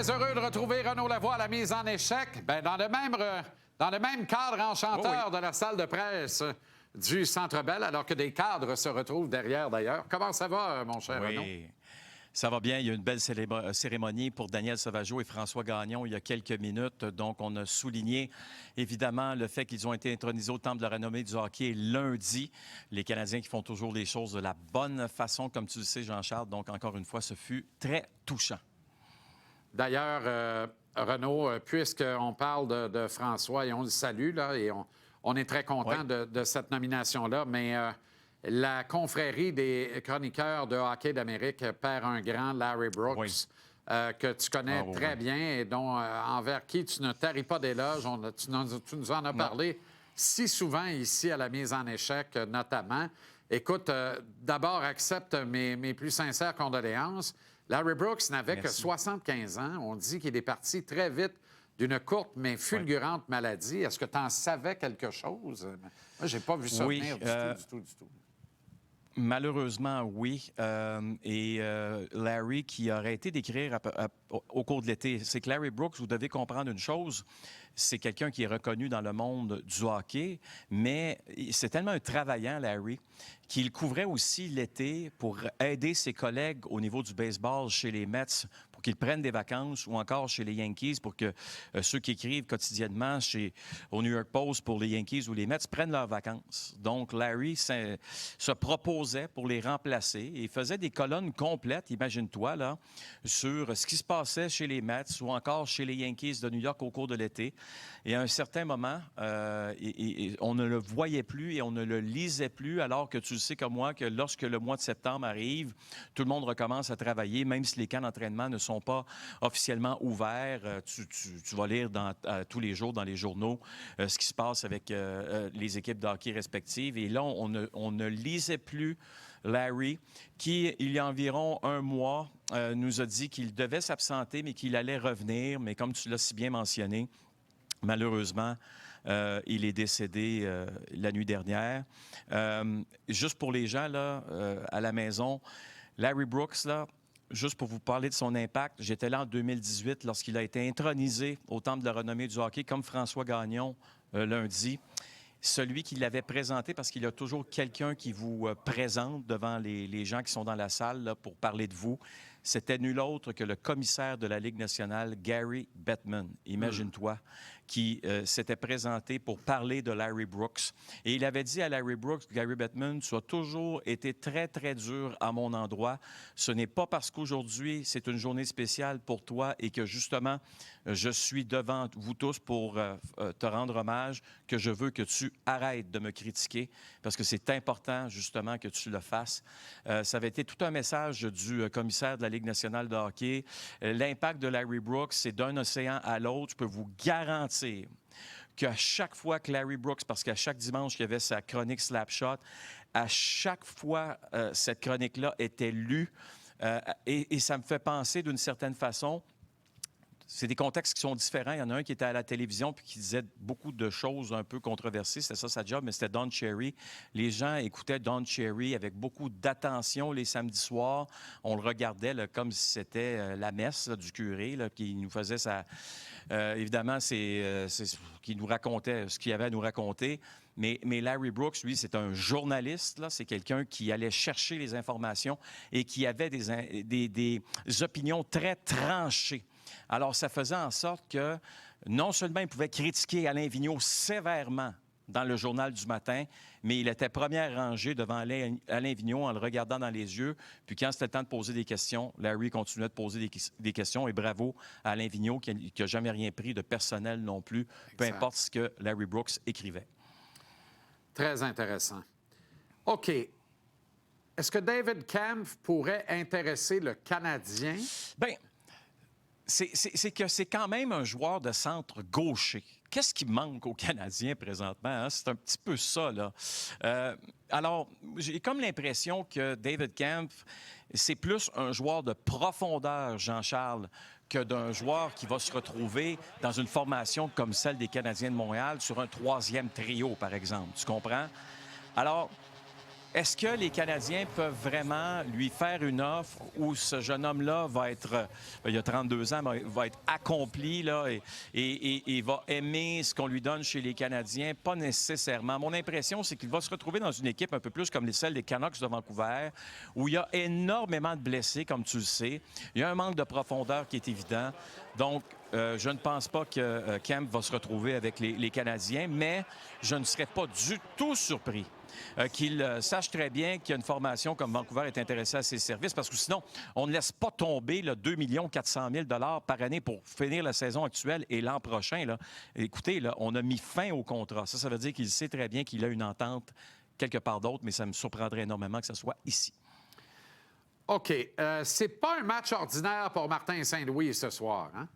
Très heureux de retrouver Renaud Lavoie à la mise en échec. Bien, dans le même cadre enchanteur de la salle de presse du Centre Bell, alors que des cadres se retrouvent derrière, d'ailleurs. Comment ça va, mon cher Renaud? Ça va bien. Il y a eu une belle cérémonie pour Daniel Sauvageau et François Gagnon il y a quelques minutes. Donc, on a souligné, évidemment, le fait qu'ils ont été intronisés au Temple de la renommée du hockey lundi. Les Canadiens qui font toujours les choses de la bonne façon, comme tu le sais, Jean-Charles. Donc, encore une fois, ce fut très touchant. D'ailleurs, Renaud, puisqu'on parle de François et on le salue, là, et on est très content de cette nomination-là, mais la confrérie des chroniqueurs de hockey d'Amérique perd un grand, Larry Brooks, que tu connais très bien et dont, envers qui tu ne taris pas d'éloges. Tu nous en as parlé si souvent ici à la mise en échec, notamment. Écoute, d'abord, accepte mes plus sincères condoléances. Larry Brooks n'avait que 75 ans. On dit qu'il est parti très vite d'une courte mais fulgurante maladie. Est-ce que tu en savais quelque chose? Moi, j'ai pas vu ça venir du tout. Malheureusement, oui. Larry, qui a arrêté d'écrire au cours de l'été, c'est que Larry Brooks, vous devez comprendre une chose, c'est quelqu'un qui est reconnu dans le monde du hockey, mais c'est tellement un travaillant, Larry, qu'il couvrait aussi l'été pour aider ses collègues au niveau du baseball chez les Mets, pour qu'ils prennent des vacances, ou encore chez les Yankees, pour que ceux qui écrivent quotidiennement au New York Post pour les Yankees ou les Mets prennent leurs vacances. Donc, Larry se proposait pour les remplacer et faisait des colonnes complètes, imagine-toi, là, sur ce qui se passait chez les Mets ou encore chez les Yankees de New York au cours de l'été. Et à un certain moment, on ne le voyait plus et on ne le lisait plus, alors que tu le sais comme moi que lorsque le mois de septembre arrive, tout le monde recommence à travailler, même si les camps d'entraînement ne sont pas officiellement ouverts. Tu vas lire tous les jours dans les journaux ce qui se passe avec les équipes de hockey respectives. Et là, on ne lisait plus Larry, qui, il y a environ un mois, nous a dit qu'il devait s'absenter, mais qu'il allait revenir. Mais comme tu l'as si bien mentionné, malheureusement, il est décédé la nuit dernière. Juste pour les gens là, à la maison, Larry Brooks, là, juste pour vous parler de son impact, j'étais là en 2018 lorsqu'il a été intronisé au Temple de la renommée du hockey, comme François Gagnon lundi. Celui qui l'avait présenté, parce qu'il y a toujours quelqu'un qui vous présente devant les gens qui sont dans la salle là, pour parler de vous, c'était nul autre que le commissaire de la Ligue nationale, Gary Bettman. Imagine-toi, qui s'était présenté pour parler de Larry Brooks. Et il avait dit à Larry Brooks, Gary Bettman, tu as toujours été très, très dur à mon endroit. Ce n'est pas parce qu'aujourd'hui, c'est une journée spéciale pour toi et que, justement, je suis devant vous tous pour te rendre hommage que je veux que tu arrêtes de me critiquer parce que c'est important, justement, que tu le fasses. Ça avait été tout un message du commissaire de la Ligue nationale de hockey. L'impact de Larry Brooks, c'est d'un océan à l'autre. Je peux vous garantir qu'à chaque fois que Larry Brooks, parce qu'à chaque dimanche, il y avait sa chronique Slapshot, à chaque fois, cette chronique-là était lue. Et ça me fait penser d'une certaine façon, c'est des contextes qui sont différents. Il y en a un qui était à la télévision puis qui disait beaucoup de choses un peu controversées. C'était ça sa job, mais c'était Don Cherry. Les gens écoutaient Don Cherry avec beaucoup d'attention les samedis soirs. On le regardait là, comme si c'était la messe là, du curé là, qui nous faisait sa... évidemment, c'est ce qu'il nous racontait, ce qu'il y avait à nous raconter. Mais Larry Brooks, lui, c'est un journaliste. Là. C'est quelqu'un qui allait chercher les informations et qui avait des opinions très tranchées. Alors, ça faisait en sorte que non seulement il pouvait critiquer Alain Vigneault sévèrement dans le journal du matin, mais il était première rangée devant Alain Vigneault en le regardant dans les yeux. Puis quand c'était le temps de poser des questions, Larry continuait de poser des questions. Et bravo à Alain Vigneault qui n'a jamais rien pris de personnel non plus, peu importe ce que Larry Brooks écrivait. Très intéressant. OK. Est-ce que David Kampf pourrait intéresser le Canadien? Bien, c'est que c'est quand même un joueur de centre gaucher. Qu'est-ce qui manque aux Canadiens présentement? Hein? C'est un petit peu ça, là. Alors, j'ai comme l'impression que David Kampf, c'est plus un joueur de profondeur, Jean-Charles, que d'un joueur qui va se retrouver dans une formation comme celle des Canadiens de Montréal sur un troisième trio, par exemple. Tu comprends? Alors, Est-ce que les Canadiens peuvent vraiment lui faire une offre où ce jeune homme-là va être, il a 32 ans, mais va être accompli là, et va aimer ce qu'on lui donne chez les Canadiens? Pas nécessairement. Mon impression, c'est qu'il va se retrouver dans une équipe un peu plus comme celle des Canucks de Vancouver, où il y a énormément de blessés, comme tu le sais. Il y a un manque de profondeur qui est évident. Donc, je ne pense pas que Kemp va se retrouver avec les Canadiens, mais je ne serais pas du tout surpris qu'il sache très bien qu'il y a une formation comme Vancouver est intéressée à ses services, parce que sinon, on ne laisse pas tomber là, 2 400 000 $ par année pour finir la saison actuelle et l'an prochain. Là. Écoutez, là, on a mis fin au contrat. Ça veut dire qu'il sait très bien qu'il a une entente quelque part d'autre, mais ça me surprendrait énormément que ce soit ici. OK. C'est pas un match ordinaire pour Martin Saint-Louis ce soir, hein?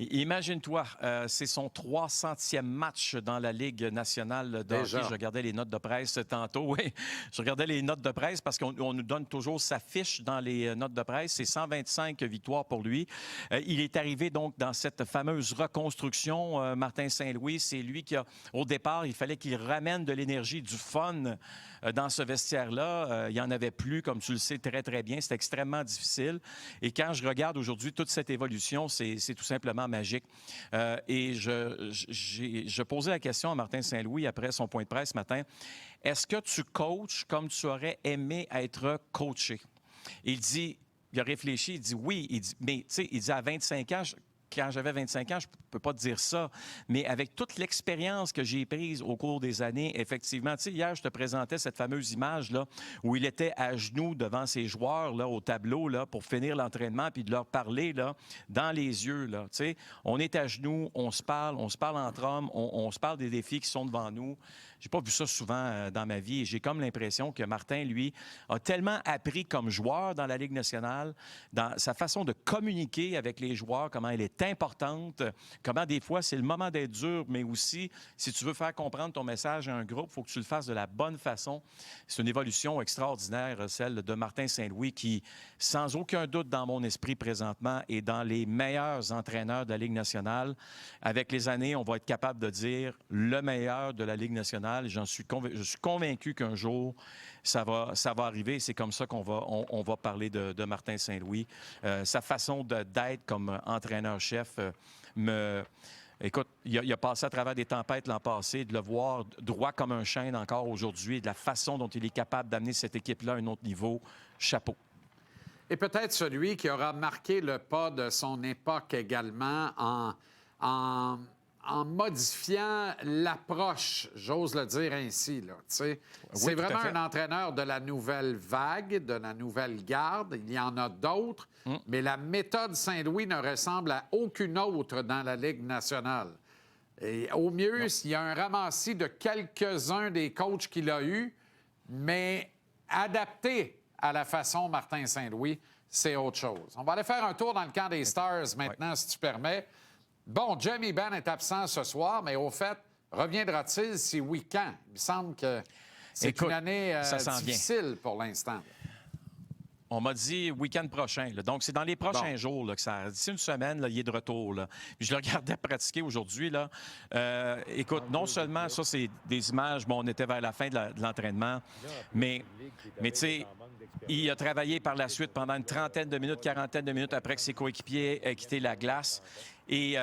Imagine-toi, c'est son 300e match dans la Ligue nationale de hockey. Je regardais les notes de presse tantôt. Oui, je regardais les notes de presse parce qu'on nous donne toujours sa fiche dans les notes de presse. C'est 125 victoires pour lui. Il est arrivé donc dans cette fameuse reconstruction, Martin Saint-Louis. C'est lui qui a, au départ, il fallait qu'il ramène de l'énergie, du fun dans ce vestiaire-là. Il n'y en avait plus, comme tu le sais très, très bien. C'est extrêmement difficile. Et quand je regarde aujourd'hui toute cette évolution, c'est tout simplement magique. Et je posais la question à Martin Saint-Louis après son point de presse ce matin. Est-ce que tu coaches comme tu aurais aimé être coaché? Il a réfléchi, il dit oui. Il dit, mais tu sais, il dit à 25 ans, quand j'avais 25 ans, je ne peux pas te dire ça, mais avec toute l'expérience que j'ai prise au cours des années, effectivement, tu sais, hier, je te présentais cette fameuse image-là où il était à genoux devant ses joueurs là, au tableau là, pour finir l'entraînement puis de leur parler là, dans les yeux. Là, tu sais. On est à genoux, on se parle entre hommes, on se parle des défis qui sont devant nous. J'ai pas vu ça souvent dans ma vie et j'ai comme l'impression que Martin, lui, a tellement appris comme joueur dans la Ligue nationale, dans sa façon de communiquer avec les joueurs, comment elle est importante, comment des fois c'est le moment d'être dur, mais aussi, si tu veux faire comprendre ton message à un groupe, il faut que tu le fasses de la bonne façon. C'est une évolution extraordinaire, celle de Martin Saint-Louis, qui, sans aucun doute dans mon esprit présentement, est dans les meilleurs entraîneurs de la Ligue nationale. Avec les années, on va être capable de dire le meilleur de la Ligue nationale. Je suis convaincu qu'un jour, ça va arriver. C'est comme ça qu'on va parler de Martin Saint-Louis. Sa façon d'être comme entraîneur-chef Écoute, il a passé à travers des tempêtes l'an passé, de le voir droit comme un chêne encore aujourd'hui, de la façon dont il est capable d'amener cette équipe-là à un autre niveau. Chapeau. Et peut-être celui qui aura marqué le pas de son époque également en modifiant l'approche, j'ose le dire ainsi. Là, oui, c'est vraiment un entraîneur de la nouvelle vague, de la nouvelle garde. Il y en a d'autres, mais la méthode Saint-Louis ne ressemble à aucune autre dans la Ligue nationale. Et au mieux, il y a un ramassis de quelques-uns des coachs qu'il a eus, mais adapté à la façon Martin Saint-Louis, c'est autre chose. On va aller faire un tour dans le camp des Stars maintenant, si tu permets. Bon, Jamie Benn est absent ce soir, mais au fait, reviendra-t-il si oui, quand? Il me semble que c'est une année difficile pour l'instant. On m'a dit week-end prochain. Là. Donc, c'est dans les prochains jours là, que ça... D'ici une semaine, là, il est de retour. Là. Puis je le regardais pratiquer aujourd'hui. Là. Écoute, non seulement, ça, c'est des images, bon, on était vers la fin de l'entraînement, mais tu sais, il a travaillé par la suite pendant une trentaine de minutes, quarantaine de minutes après que ses coéquipiers aient quitté la glace. Et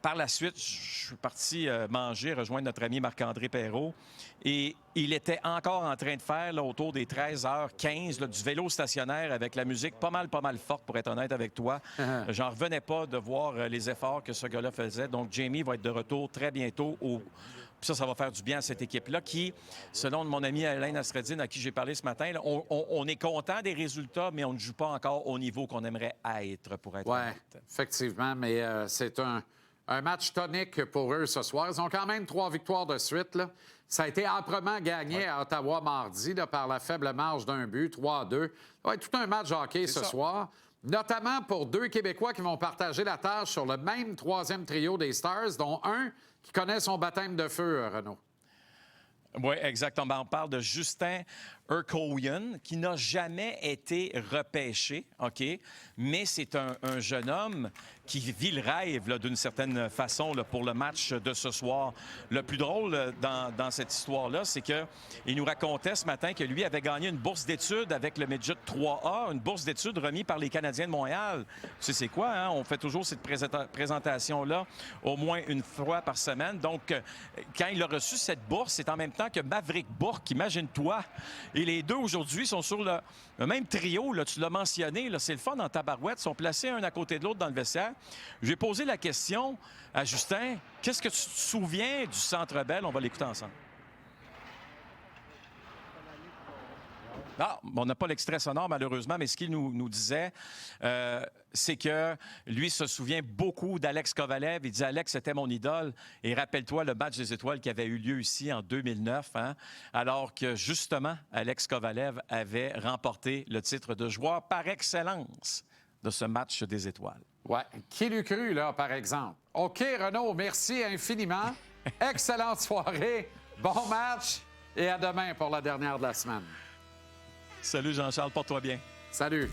par la suite, je suis parti manger, rejoindre notre ami Marc-André Perrault. Et il était encore en train de faire, là, autour des 13h15, là, du vélo stationnaire avec la musique pas mal forte, pour être honnête avec toi. J'en revenais pas de voir les efforts que ce gars-là faisait. Donc, Jamie va être de retour très bientôt. Puis ça va faire du bien à cette équipe-là qui, selon mon ami Alain Astradine, à qui j'ai parlé ce matin, là, on est content des résultats, mais on ne joue pas encore au niveau qu'on aimerait être, pour être honnête. Oui, effectivement, mais c'est un match tonique pour eux ce soir. Ils ont quand même 3 victoires de suite. Là. Ça a été âprement gagné à Ottawa mardi là, par la faible marge d'un but, 3-2. Ça va être tout un match hockey ce soir, notamment pour 2 Québécois qui vont partager la tâche sur le même 3e trio des Stars, dont un qui connaît son baptême de feu, Renaud. Oui, exactement. On parle de Justin Urquhart, qui n'a jamais été repêché, OK? Mais c'est un jeune homme qui vit le rêve là, d'une certaine façon là, pour le match de ce soir. Le plus drôle dans cette histoire-là, c'est qu'il nous racontait ce matin que lui avait gagné une bourse d'études avec le Midget 3A, une bourse d'études remise par les Canadiens de Montréal. Tu sais, c'est quoi, hein? On fait toujours cette présentation-là au moins une fois par semaine. Donc, quand il a reçu cette bourse, c'est en même temps que Maverick Bourque, imagine-toi. Et les deux, aujourd'hui, sont sur le même trio, là, tu l'as mentionné, là, c'est le fun en tabarouette, sont placés un à côté de l'autre dans le vestiaire. J'ai posé la question à Justin, qu'est-ce que tu te souviens du Centre Bell? On va l'écouter ensemble. Ah, on n'a pas l'extrait sonore, malheureusement, mais ce qu'il nous disait, c'est que lui se souvient beaucoup d'Alex Kovalev. Il dit, Alex, c'était mon idole. Et rappelle-toi le match des étoiles qui avait eu lieu ici en 2009, hein, alors que, justement, Alex Kovalev avait remporté le titre de joueur par excellence de ce match des étoiles. Ouais. Qui l'eût cru, là, par exemple? OK, Renaud, merci infiniment. Excellente soirée, bon match et à demain pour la dernière de la semaine. Salut Jean-Charles, porte-toi bien. Salut.